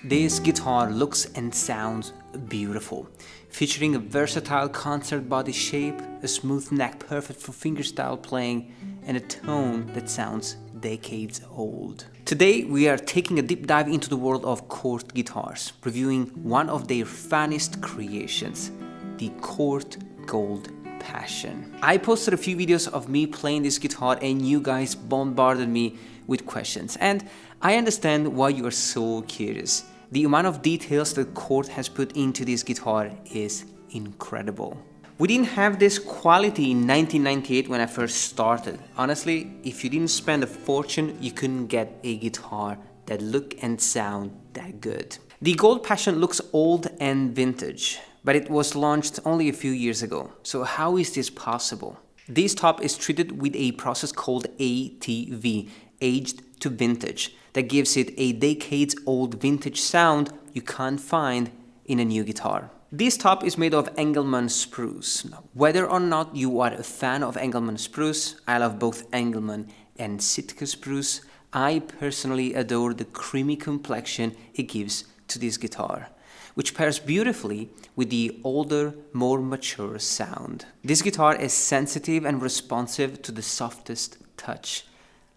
This guitar looks and sounds beautiful, featuring a versatile concert body shape, a smooth neck perfect for fingerstyle playing, and a tone that sounds decades old. Today we are taking a deep dive into the world of Cort guitars, reviewing one of their finest creations, the Cort Gold Passion. I posted a few videos of me playing this guitar and you guys bombarded me with questions, and I understand why you are so curious. The amount of details that Cort has put into this guitar is incredible. We didn't have this quality in 1998 when I first started. Honestly, if you didn't spend a fortune, you couldn't get a guitar that looked and sound that good. The Gold Passion looks old and vintage, but it was launched only a few years ago. So how is this possible? This top is treated with a process called ATV, aged to vintage, that gives it a decades-old vintage sound you can't find in a new guitar. This top is made of Engelmann spruce. Now, whether or not you are a fan of Engelmann spruce, I love both Engelmann and Sitka spruce. I personally adore the creamy complexion it gives to this guitar, which pairs beautifully with the older, more mature sound. This guitar is sensitive and responsive to the softest touch.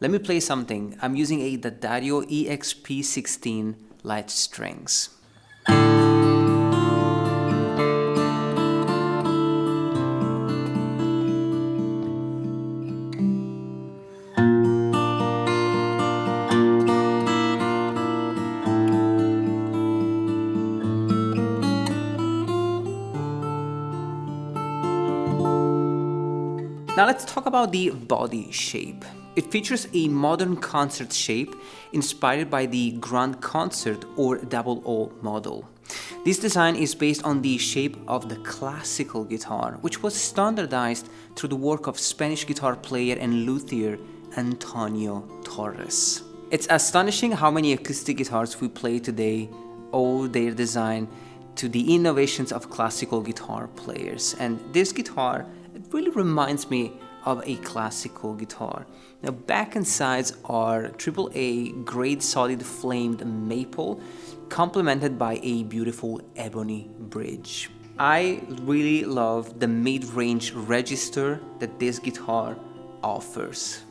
Let me play something. I'm using a D'Addario EXP16 light strings. Now let's talk about the body shape. It features a modern concert shape inspired by the Grand Concert or Double O model. This design is based on the shape of the classical guitar, which was standardized through the work of Spanish guitar player and luthier Antonio Torres. It's astonishing how many acoustic guitars we play today owe their design to the innovations of classical guitar players, and this guitar, it really reminds me of a classical guitar. Now, back and sides are AAA grade solid flamed maple, complemented by a beautiful ebony bridge. I really love the mid-range register that this guitar offers.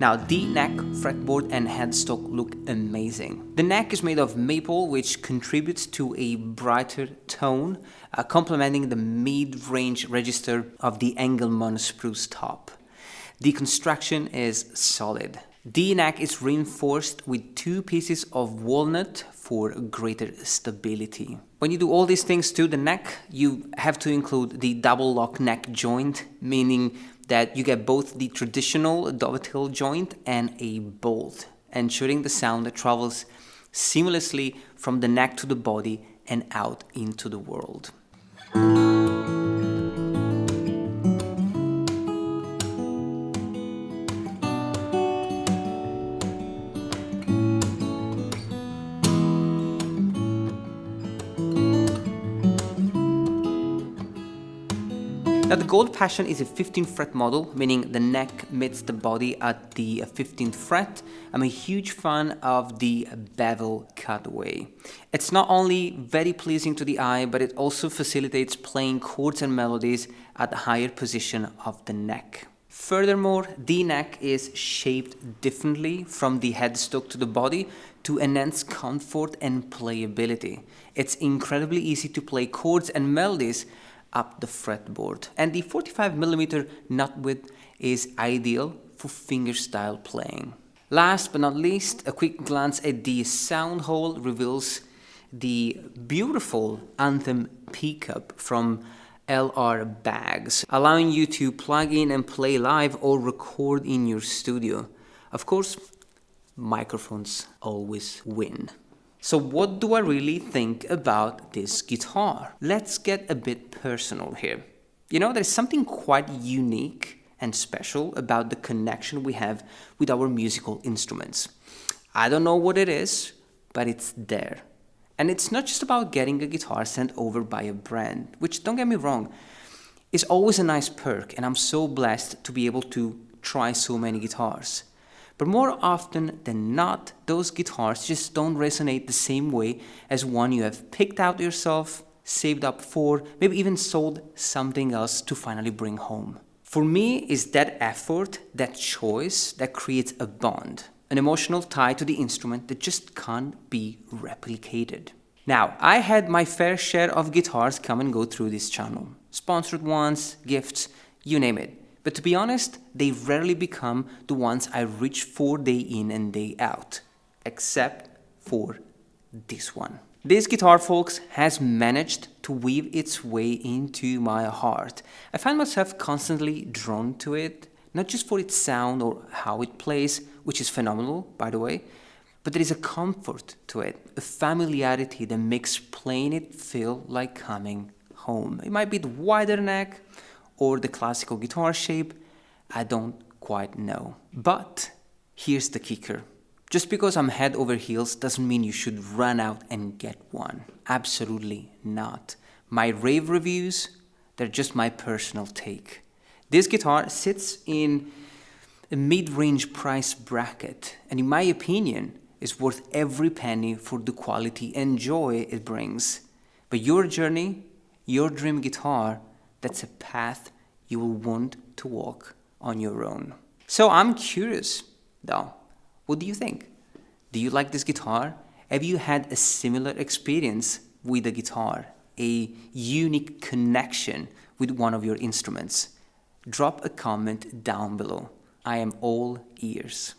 Now, the neck, fretboard and headstock look amazing. The neck is made of maple, which contributes to a brighter tone, complementing the mid-range register of the Engelmann spruce top. The construction is solid. The neck is reinforced with 2 pieces of walnut for greater stability. When you do all these things to the neck, you have to include the double lock neck joint, meaning that you get both the traditional dovetail joint and a bolt, ensuring the sound that travels seamlessly from the neck to the body and out into the world. Now, the Gold Passion is a 15th fret model, meaning the neck meets the body at the 15th fret. I'm a huge fan of the bevel cutaway. It's not only very pleasing to the eye, but it also facilitates playing chords and melodies at the higher position of the neck. Furthermore, the neck is shaped differently from the headstock to the body to enhance comfort and playability. It's incredibly easy to play chords and melodies up the fretboard, and the 45mm nut width is ideal for fingerstyle playing. Last but not least, a quick glance at the sound hole reveals the beautiful Anthem pickup from LR Bags, allowing you to plug in and play live or record in your studio. Of course, microphones always win. So what do I really think about this guitar? Let's get a bit personal here. You know, there's something quite unique and special about the connection we have with our musical instruments. I don't know what it is, but it's there. And it's not just about getting a guitar sent over by a brand, which, don't get me wrong, is always a nice perk, and I'm so blessed to be able to try so many guitars. But more often than not, those guitars just don't resonate the same way as one you have picked out yourself, saved up for, maybe even sold something else to finally bring home. For me, it's that effort, that choice that creates a bond, an emotional tie to the instrument that just can't be replicated. Now, I had my fair share of guitars come and go through this channel. Sponsored ones, gifts, you name it. But to be honest, they rarely become the ones I reach for day in and day out, except for this one. This guitar, folks, has managed to weave its way into my heart. I find myself constantly drawn to it, not just for its sound or how it plays, which is phenomenal, by the way, but there is a comfort to it, a familiarity that makes playing it feel like coming home. It might be the wider neck, or the classical guitar shape, I don't quite know. But here's the kicker. Just because I'm head over heels doesn't mean you should run out and get one. Absolutely not. My rave reviews, they're just my personal take. This guitar sits in a mid-range price bracket, and in my opinion, is worth every penny for the quality and joy it brings. But your journey, your dream guitar, that's a path you will want to walk on your own. So I'm curious, though, what do you think? Do you like this guitar? Have you had a similar experience with a guitar? A unique connection with one of your instruments? Drop a comment down below. I am all ears.